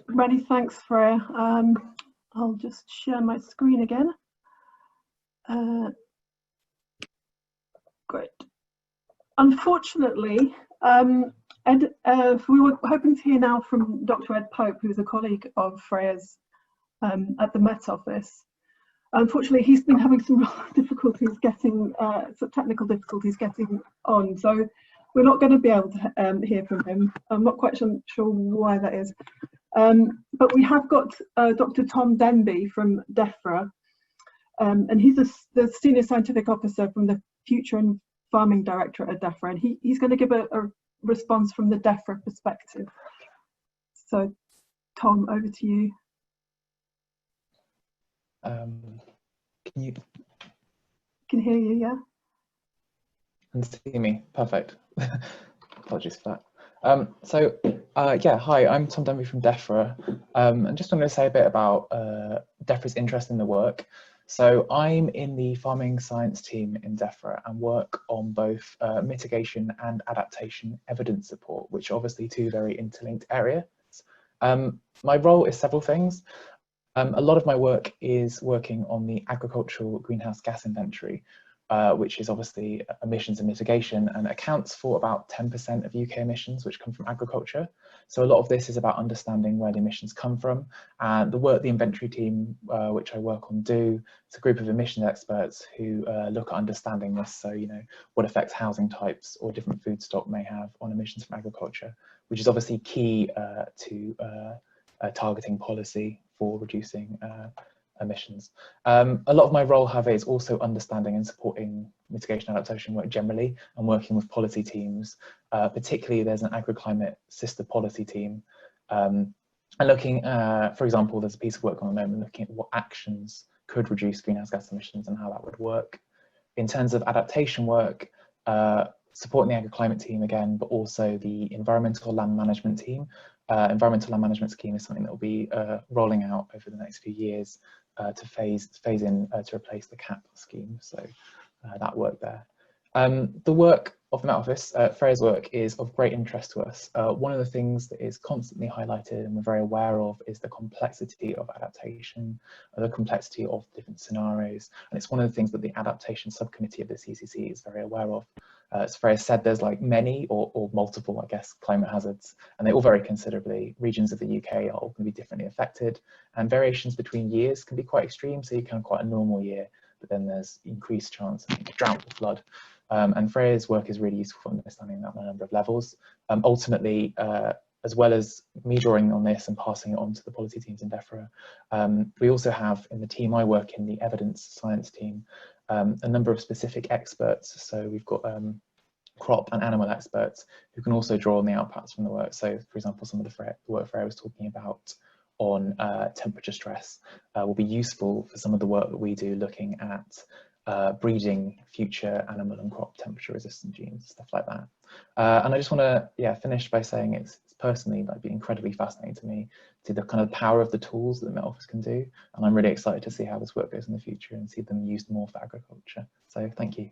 Many thanks, Freya. I'll just share my screen again. Great. Unfortunately, we were hoping to hear now from Dr. Ed Pope, who's a colleague of Freya's at the Met Office. Unfortunately, he's been having some difficulties getting, some technical difficulties getting on, so we're not going to be able to hear from him. I'm not quite sure why that is. But we have got Dr. Tom Denbigh from Defra, and he's the Senior Scientific Officer from the Future and Farming Directorate at Defra, and he's going to give a response from the Defra perspective. So, Tom, over to you. Can hear you, yeah? And see me, perfect. Apologies for that. Yeah, hi, I'm Tom Denbigh from Defra. And just wanted to say a bit about Defra's interest in the work. So I'm in the farming science team in Defra and work on both mitigation and adaptation evidence support, which are obviously two very interlinked areas. My role is several things. A lot of my work is working on the agricultural greenhouse gas inventory, which is obviously emissions and mitigation, and accounts for about 10% of UK emissions, which come from agriculture. So a lot of this is about understanding where the emissions come from, and the work the inventory team, which I work on, do. It's a group of emissions experts who look at understanding this. So, you know, what effects housing types or different food stock may have on emissions from agriculture, which is obviously key to targeting policy for reducing emissions. A lot of my role, however, is also understanding and supporting mitigation adaptation work generally, and working with policy teams. Particularly, there's an agriclimate sister policy team, and looking, for example, there's a piece of work on the moment looking at what actions could reduce greenhouse gas emissions and how that would work. In terms of adaptation work, supporting the agriclimate team again, but also the environmental land management team. Environmental land management scheme is something that will be rolling out over the next few years to phase in to replace the CAP scheme. So that work there. The work of the Met Office, Freya's work, is of great interest to us. One of the things that is constantly highlighted and we're very aware of is the complexity of adaptation, the complexity of different scenarios, and it's one of the things that the adaptation subcommittee of the CCC is very aware of. As Freya said, there's like many or multiple, I guess, climate hazards, and they all vary considerably. Regions of the UK are all going to be differently affected, and variations between years can be quite extreme. So you can have quite a normal year, but then there's increased chance of drought or flood. And Freya's work is really useful for understanding that on a number of levels. Ultimately, as well as me drawing on this and passing it on to the policy teams in Defra, we also have in the team I work in, the evidence science team, a number of specific experts. So we've got crop and animal experts who can also draw on the outputs from the work. So, for example, some of the work Freya was talking about on temperature stress will be useful for some of the work that we do looking at breeding future animal and crop temperature resistant genes, stuff like that. And I just want to finish by saying it's personally been incredibly fascinating to me to the kind of power of the tools that the Met Office can do, and I'm really excited to see how this work goes in the future and see them used more for agriculture. So thank you.